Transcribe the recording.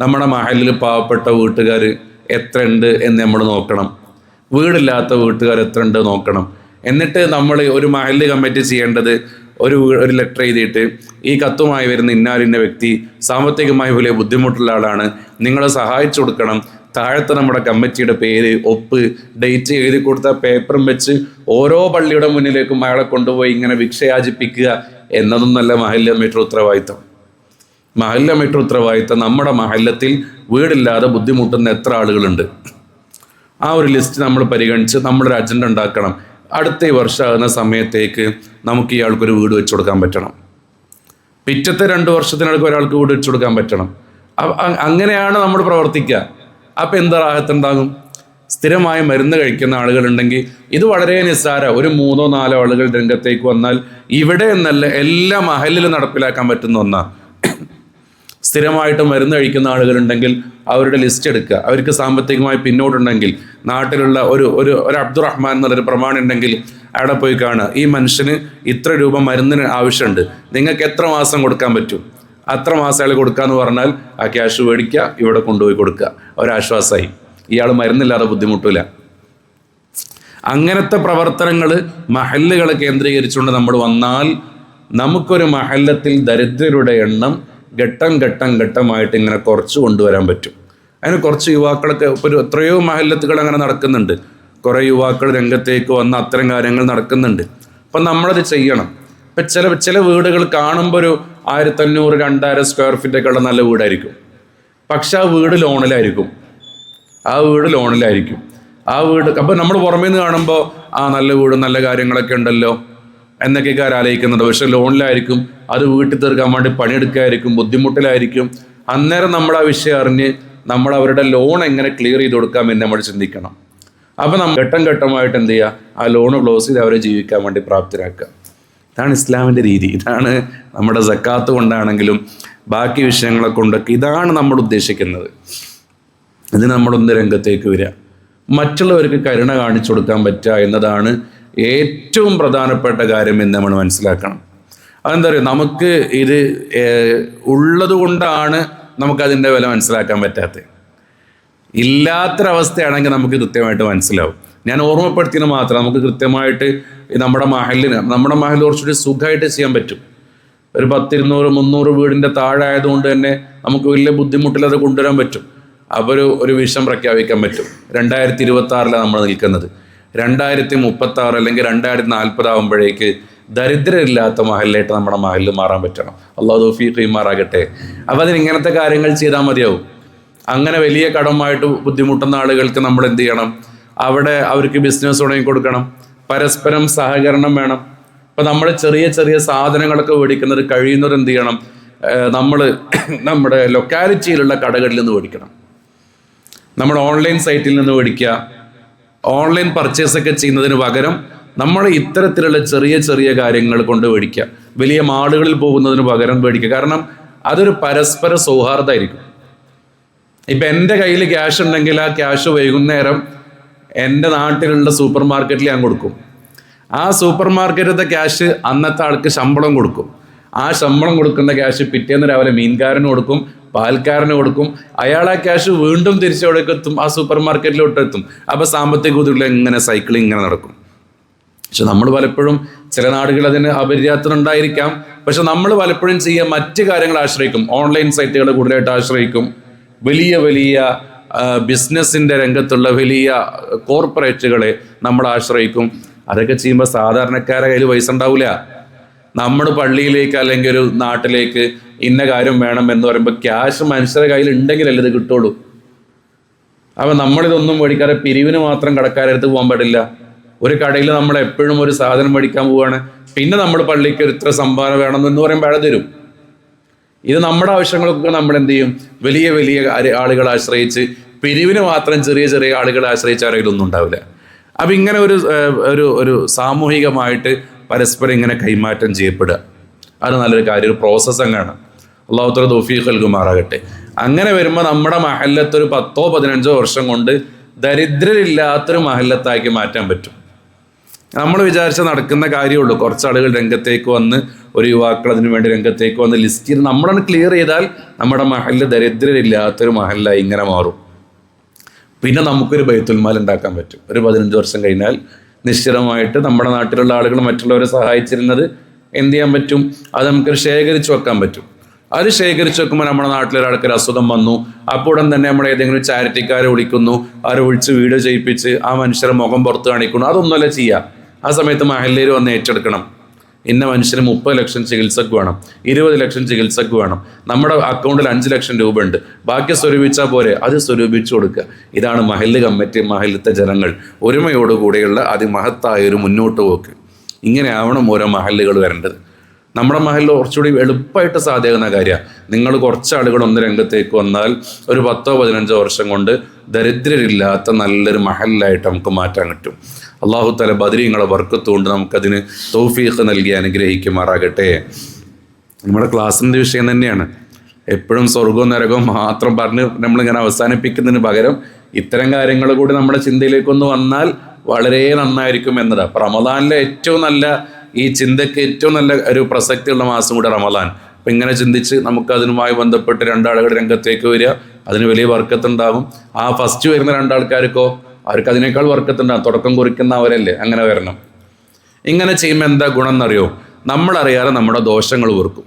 നമ്മുടെ മഹലിൽ പാവപ്പെട്ട വീട്ടുകാർ എത്ര ഉണ്ട് എന്ന് നമ്മൾ നോക്കണം. വീടില്ലാത്ത വീട്ടുകാർ എത്ര ഉണ്ട് നോക്കണം. എന്നിട്ട് നമ്മൾ ഒരു മഹല്ല് കമ്മിറ്റി ചെയ്യേണ്ടത് ഒരു ലെറ്റർ എഴുതിയിട്ട് ഈ കത്തുമായി വരുന്ന ഇന്നാലിന്ന വ്യക്തി സാമ്പത്തികമായി വലിയ ബുദ്ധിമുട്ടുള്ള ആളാണ്, നിങ്ങളെ സഹായിച്ചു കൊടുക്കണം. താഴത്തെ നമ്മുടെ കമ്മിറ്റിയുടെ പേര്, ഒപ്പ്, ഡേറ്റ് എഴുതി കൊടുത്ത പേപ്പറും വെച്ച് ഓരോ പള്ളിയുടെ മുന്നിലേക്കും അയാളെ കൊണ്ടുപോയി ഇങ്ങനെ ഭിക്ഷയാചിപ്പിക്കുക എന്നതൊന്നല്ല മഹല്ല് കമ്മിറ്റിയുടെ ഉത്തരവാദിത്തം. മഹല്ല് കമ്മിറ്റിയുടെ ഉത്തരവാദിത്തം നമ്മുടെ മഹല്ലത്തിൽ വീടില്ലാതെ ബുദ്ധിമുട്ടുന്ന എത്ര ആളുകളുണ്ട്, ആ ഒരു ലിസ്റ്റ് നമ്മൾ പരിഗണിച്ച് നമ്മളൊരു അജണ്ട ഉണ്ടാക്കണം. അടുത്ത ഈ വർഷമാകുന്ന സമയത്തേക്ക് നമുക്ക് ഇയാൾക്കൊരു വീട് വെച്ച് കൊടുക്കാൻ പറ്റണം. പിറ്റത്തെ 2 വർഷത്തിനടുക്ക് ഒരാൾക്ക് വീട് വെച്ച് കൊടുക്കാൻ പറ്റണം. അങ്ങനെയാണ് നമ്മൾ പ്രവർത്തിക്കുക. അപ്പം എന്താ റാഹത്തുണ്ടാകും? സ്ഥിരമായി മരുന്ന് കഴിക്കുന്ന ആളുകളുണ്ടെങ്കിൽ ഇത് വളരെ നിസ്സാര, ഒരു 3-4 ആളുകൾ രംഗത്തേക്ക് വന്നാൽ ഇവിടെ എന്നല്ല എല്ലാ മഹലിലും നടപ്പിലാക്കാൻ പറ്റുന്ന ഒന്നാണ്. സ്ഥിരമായിട്ട് മരുന്ന് കഴിക്കുന്ന ആളുകളുണ്ടെങ്കിൽ അവരുടെ ലിസ്റ്റ് എടുക്കുക. അവർക്ക് സാമ്പത്തികമായി പിന്നോട്ടുണ്ടെങ്കിൽ നാട്ടിലുള്ള ഒരു അബ്ദുറഹ്മാൻ എന്നുള്ളൊരു പ്രമാണം ഉണ്ടെങ്കിൽ അവിടെ പോയി കാണുക. ഈ മനുഷ്യന് ഇത്ര രൂപ മരുന്നിന് ആവശ്യമുണ്ട്, നിങ്ങൾക്ക് എത്ര മാസം കൊടുക്കാൻ പറ്റും, അത്ര മാസം അയാൾ കൊടുക്കാന്ന് പറഞ്ഞാൽ ആ ക്യാഷ് മേടിക്കുക, ഇവിടെ കൊണ്ടുപോയി കൊടുക്കുക. ഒരാശ്വാസമായി, ഇയാൾ മരുന്നില്ലാതെ ബുദ്ധിമുട്ടില്ല. അങ്ങനത്തെ പ്രവർത്തനങ്ങൾ മഹല്ലുകളെ കേന്ദ്രീകരിച്ചുകൊണ്ട് നമ്മൾ വന്നാൽ നമുക്കൊരു മഹല്ലത്തിൽ ദരിദ്രരുടെ എണ്ണം ഘട്ടമായിട്ട് ഇങ്ങനെ കുറച്ച് കൊണ്ടുവരാൻ പറ്റും. അതിന് കുറച്ച് യുവാക്കളൊക്കെ ഇപ്പോൾ എത്രയോ മഹല്ലത്തുകൾ അങ്ങനെ നടക്കുന്നുണ്ട്. കുറേ യുവാക്കൾ രംഗത്തേക്ക് വന്ന് അത്തരം കാര്യങ്ങൾ നടക്കുന്നുണ്ട്. അപ്പം നമ്മളത് ചെയ്യണം. ഇപ്പം ചില വീടുകൾ കാണുമ്പോൾ ഒരു 1500-2000 സ്ക്വയർ ഫീറ്റൊക്കെ ഉള്ള നല്ല വീടായിരിക്കും. പക്ഷെ ആ വീട് ലോണിലായിരിക്കും. അപ്പോൾ നമ്മൾ പുറമേ നിന്ന് കാണുമ്പോൾ നല്ല വീട്, നല്ല കാര്യങ്ങളൊക്കെ ഉണ്ടല്ലോ എന്നൊക്കെ ആലോചിക്കുന്നുണ്ട്. പക്ഷെ ലോണിലായിരിക്കും, അത് വീട്ടിൽ തീർക്കാൻ വേണ്ടി പണിയെടുക്കായിരിക്കും, ബുദ്ധിമുട്ടിലായിരിക്കും. അന്നേരം നമ്മൾ ആ വിഷയം അറിഞ്ഞ് നമ്മൾ അവരുടെ ലോൺ എങ്ങനെ ക്ലിയർ ചെയ്ത് കൊടുക്കാം എന്ന് നമ്മൾ ചിന്തിക്കണം. അപ്പോൾ നമ്മൾ ഘട്ടമായിട്ട് എന്ത് ചെയ്യുക, ആ ലോൺ ക്ലോസ് ചെയ്ത് അവരെ ജീവിക്കാൻ വേണ്ടി പ്രാപ്തരാക്കുക. ഇതാണ് ഇസ്ലാമിൻ്റെ രീതി. ഇതാണ് നമ്മുടെ സക്കാത്ത് കൊണ്ടാണെങ്കിലും ബാക്കി വിഷയങ്ങളെ കൊണ്ടൊക്കെ ഇതാണ് നമ്മൾ ഉദ്ദേശിക്കുന്നത്. ഇത് നമ്മളൊന്ന് രംഗത്തേക്ക് വരിക, മറ്റുള്ളവർക്ക് കരുണ കാണിച്ചു കൊടുക്കാൻ പറ്റുക എന്നതാണ് ഏറ്റവും പ്രധാനപ്പെട്ട കാര്യം എന്ന് നമ്മൾ മനസ്സിലാക്കണം. അതെന്താ പറയുക, നമുക്ക് ഇത് ഉള്ളത് കൊണ്ടാണ് നമുക്കതിൻ്റെ വില മനസ്സിലാക്കാൻ പറ്റാത്തത്. ഇല്ലാത്തൊരവസ്ഥയാണെങ്കിൽ നമുക്ക് കൃത്യമായിട്ട് മനസ്സിലാവും. ഞാൻ ഓർമ്മപ്പെടുത്തിയത് മാത്രം. നമുക്ക് കൃത്യമായിട്ട് നമ്മുടെ മഹൽ കുറച്ചുകൂടി സുഖമായിട്ട് ചെയ്യാൻ പറ്റും. ഒരു 10-200-300 വീടിൻ്റെ താഴെ ആയതുകൊണ്ട് തന്നെ നമുക്ക് വലിയ ബുദ്ധിമുട്ടിലത് കൊണ്ടുവരാൻ പറ്റും. അപ്പോൾ ഒരു വിഷം പ്രഖ്യാപിക്കാൻ പറ്റും. 2026 നമ്മൾ നിൽക്കുന്നത്. 2036 അല്ലെങ്കിൽ 2040 ആകുമ്പോഴേക്ക് ദരിദ്രരില്ലാത്ത മഹലിലായിട്ട് നമ്മുടെ മഹലിൽ മാറാൻ പറ്റണം. അള്ളാഹു തൗഫീഖ് ചെയ്യുമാറാകട്ടെ. അപ്പോൾ അതിന് ഇങ്ങനത്തെ കാര്യങ്ങൾ ചെയ്താൽ മതിയാവും. അങ്ങനെ വലിയ കടമായിട്ട് ബുദ്ധിമുട്ടുന്ന ആളുകൾക്ക് നമ്മൾ എന്ത് ചെയ്യണം, അവിടെ അവർക്ക് ബിസിനസ് തുടങ്ങി കൊടുക്കണം. പരസ്പരം സഹകരണം വേണം. അപ്പോൾ നമ്മൾ ചെറിയ സാധനങ്ങളൊക്കെ മേടിക്കുന്നത് കഴിയുന്നത് എന്ത് ചെയ്യണം, നമ്മൾ നമ്മുടെ ലൊക്കാലിറ്റിയിലുള്ള കടകളിൽ നിന്ന് മേടിക്കണം. നമ്മൾ ഓൺലൈൻ സൈറ്റിൽ നിന്ന് മേടിക്കുക. ഓൺലൈൻ പർച്ചേസൊക്കെ ചെയ്യുന്നതിന് പകരം നമ്മൾ ഇത്തരത്തിലുള്ള ചെറിയ കാര്യങ്ങൾ കൊണ്ട് മേടിക്കുക. വലിയ മാളുകളിൽ പോകുന്നതിന് പകരം മേടിക്കുക. കാരണം അതൊരു പരസ്പര സൗഹാർദ്ദമായിരിക്കും. ഇപ്പം എൻ്റെ കയ്യിൽ ക്യാഷ് ഉണ്ടെങ്കിൽ ആ ക്യാഷ് വൈകുന്നേരം എൻ്റെ നാട്ടിലുള്ള സൂപ്പർ മാർക്കറ്റിൽ ഞാൻ കൊടുക്കും. ആ സൂപ്പർ മാർക്കറ്റിലത്തെ ക്യാഷ് അന്നത്തെ ആൾക്ക് ശമ്പളം കൊടുക്കും. ആ ശമ്പളം കൊടുക്കുന്ന ക്യാഷ് പിറ്റേന്ന് രാവിലെ മീൻകാരന് കൊടുക്കും, പാൽക്കാരന് കൊടുക്കും. അയാൾ ആ ക്യാഷ് വീണ്ടും തിരിച്ചവിടേക്ക് എത്തും, ആ സൂപ്പർ മാർക്കറ്റിലോട്ട് എത്തും. അപ്പോൾ സാമ്പത്തിക ബുദ്ധിമുട്ടുള്ള ഇങ്ങനെ സൈക്ലിംഗ് ഇങ്ങനെ നടക്കും. പക്ഷെ നമ്മൾ പലപ്പോഴും ചില നാടുകൾ അതിന് അപര്യാപ്തമുണ്ടായിരിക്കാം. പക്ഷെ നമ്മൾ പലപ്പോഴും ചെയ്യുക മറ്റ് കാര്യങ്ങൾ ആശ്രയിക്കും. ഓൺലൈൻ സൈറ്റുകൾ കൂടുതലായിട്ട് ആശ്രയിക്കും. വലിയ ബിസിനസ്സിൻ്റെ രംഗത്തുള്ള വലിയ കോർപ്പറേറ്റുകളെ നമ്മൾ ആശ്രയിക്കും. അതൊക്കെ ചെയ്യുമ്പോൾ സാധാരണക്കാരെ കയ്യിൽ പൈസ ഉണ്ടാവില്ല. നമ്മൾ പള്ളിയിലേക്ക് അല്ലെങ്കിൽ ഒരു നാട്ടിലേക്ക് ഇന്ന കാര്യം വേണം എന്ന് പറയുമ്പോൾ ക്യാഷ് മനുഷ്യരുടെ കയ്യിൽ ഉണ്ടെങ്കിലല്ലേ ഇത് കിട്ടുള്ളൂ. അപ്പം നമ്മളിതൊന്നും മേടിക്കാതെ പിരിവിന് മാത്രം കടക്കാരടുത്ത് പോകാൻ പാടില്ല. ഒരു കടയിൽ നമ്മൾ എപ്പോഴും ഒരു സാധനം മേടിക്കാൻ പോവുകയാണ്, പിന്നെ നമ്മൾ പള്ളിക്ക് ഒരു ഇത്ര സംഭാവന വേണമെന്ന് പറയുമ്പോൾ അയാൾ തരും. ഇത് നമ്മുടെ ആവശ്യങ്ങൾക്കൊക്കെ നമ്മൾ എന്ത് ചെയ്യും, വലിയ ആളുകളെ ആശ്രയിച്ച്, പിരിവിന് മാത്രം ചെറിയ ആളുകളെ ആശ്രയിച്ച് ആരെങ്കിലൊന്നും ഉണ്ടാവില്ല. അപ്പം ഇങ്ങനെ ഒരു സാമൂഹികമായിട്ട് പരസ്പരം ഇങ്ങനെ കൈമാറ്റം ചെയ്യപ്പെടുക, അത് നല്ലൊരു കാര്യം, ഒരു പ്രോസസ്സ് അങ്ങനെയാണ്. അള്ളാഹു തആല തൗഫീഖ് നൽകുമാറാകട്ടെ. അങ്ങനെ വരുമ്പോൾ നമ്മുടെ മഹല്ലത്തൊരു 10-15 വർഷം കൊണ്ട് ദരിദ്രരില്ലാത്തൊരു മഹല്ലത്താക്കി മാറ്റാൻ പറ്റും. നമ്മൾ വിചാരിച്ച നടക്കുന്ന കാര്യമുള്ളൂ. കുറച്ച് ആളുകൾ രംഗത്തേക്ക് വന്ന്, ഒരു യുവാക്കൾ അതിനു വേണ്ടി രംഗത്തേക്ക് വന്ന് ലിസ്റ്റ് ചെയ്ത് നമ്മളൊന്ന് ക്ലിയർ ചെയ്താൽ നമ്മുടെ മഹല്ല് ദരിദ്രരില്ലാത്തൊരു മഹല്ലായി ഇങ്ങനെ മാറും. പിന്നെ നമുക്കൊരു ബൈത്തുൽ മാൽ ഉണ്ടാക്കാൻ പറ്റും. ഒരു 15 വർഷം കഴിഞ്ഞാൽ നിശ്ചിതമായിട്ട് നമ്മുടെ നാട്ടിലുള്ള ആളുകൾ മറ്റുള്ളവരെ സഹായിച്ചിരുന്നത് എന്ത് ചെയ്യാൻ പറ്റും? അത് നമുക്കൊരു ശേഖരിച്ച് വെക്കാൻ പറ്റും. അത് ശേഖരിച്ച് വെക്കുമ്പോൾ നമ്മുടെ നാട്ടിലൊരാൾക്കൊരു അസുഖം വന്നു, അപ്പോൾ ഉടൻ തന്നെ നമ്മൾ ഏതെങ്കിലും ചാരിറ്റിക്കാരെ വിളിക്കുന്നു, അവരെ വിളിച്ച് വീഡിയോ ചെയ്യിപ്പിച്ച് ആ മനുഷ്യരെ മുഖം പുറത്ത് കാണിക്കുന്നു. അതൊന്നുമല്ല ചെയ്യുക. ആ സമയത്ത് മഹല്ലേര് വന്ന് ഏറ്റെടുക്കണം. ഇന്ന മനുഷ്യന് 30 ലക്ഷം ചികിത്സക്ക് വേണം, 20 ലക്ഷം ചികിത്സക്ക് വേണം, നമ്മുടെ അക്കൗണ്ടിൽ 5 ലക്ഷം രൂപ ഉണ്ട്, ബാക്കി സ്വരൂപിച്ചാൽ പോരെ, അത് സ്വരൂപിച്ചു കൊടുക്കുക. ഇതാണ് മഹല്ല് കമ്മിറ്റി, മഹല്ലത്തെ ജനങ്ങൾ ഒരുമയോടുകൂടിയുള്ള അതിമഹത്തായൊരു മുന്നോട്ട് പോക്ക്. ഇങ്ങനെ ആവണം ഓരോ മഹല്ലുകൾ വരേണ്ടത്. നമ്മുടെ മഹല്ല് കുറച്ചുകൂടി എളുപ്പമായിട്ട് സാധ്യമാകുന്ന കാര്യമാണ്. നിങ്ങൾ കുറച്ച് ആളുകൾ ഒന്ന് രംഗത്തേക്ക് വന്നാൽ ഒരു 10-15 വർഷം കൊണ്ട് ദരിദ്രരില്ലാത്ത നല്ലൊരു മഹല്ലായിട്ട് നമുക്ക് മാറ്റാൻ പറ്റും. അള്ളാഹു തആല ബദരീങ്ങളെ ബർക്കത്തുകൊണ്ട് നമുക്കതിന് തൗഫീഖ് നൽകി അനുഗ്രഹിക്കുമാറാകട്ടെ. നമ്മുടെ ക്ലാസ്സിൻ്റെ വിഷയം തന്നെയാണ്. എപ്പോഴും സ്വർഗവും നരകവും മാത്രം പറഞ്ഞ് നമ്മളിങ്ങനെ അവസാനിപ്പിക്കുന്നതിന് പകരം ഇത്തരം കാര്യങ്ങൾ കൂടി നമ്മുടെ ചിന്തയിലേക്കൊന്ന് വന്നാൽ വളരെ നന്നായിരിക്കും എന്നതാണ്. അപ്പം റമദാനിലെ ഏറ്റവും നല്ല, ഈ ചിന്തയ്ക്ക് ഏറ്റവും നല്ല ഒരു പ്രസക്തിയുള്ള മാസം കൂടെ റമദാൻ. അപ്പം ഇങ്ങനെ ചിന്തിച്ച് നമുക്ക് അതിനുമായി ബന്ധപ്പെട്ട് 2 ആളുകൾ രംഗത്തേക്ക് വരിക, അതിന് വലിയ വർക്കത്തുണ്ടാകും. ആ ഫസ്റ്റ് വരുന്ന 2 ആൾക്കാർക്കോ അവർക്ക് അതിനേക്കാൾ വർക്കത്തുണ്ടാകും. തുടക്കം കുറിക്കുന്ന അവരല്ലേ, അങ്ങനെ വരണം. ഇങ്ങനെ ചെയ്യുമ്പോൾ എന്താ ഗുണം എന്നറിയോ? നമ്മളറിയാതെ നമ്മുടെ ദോഷങ്ങൾ വെറുക്കും.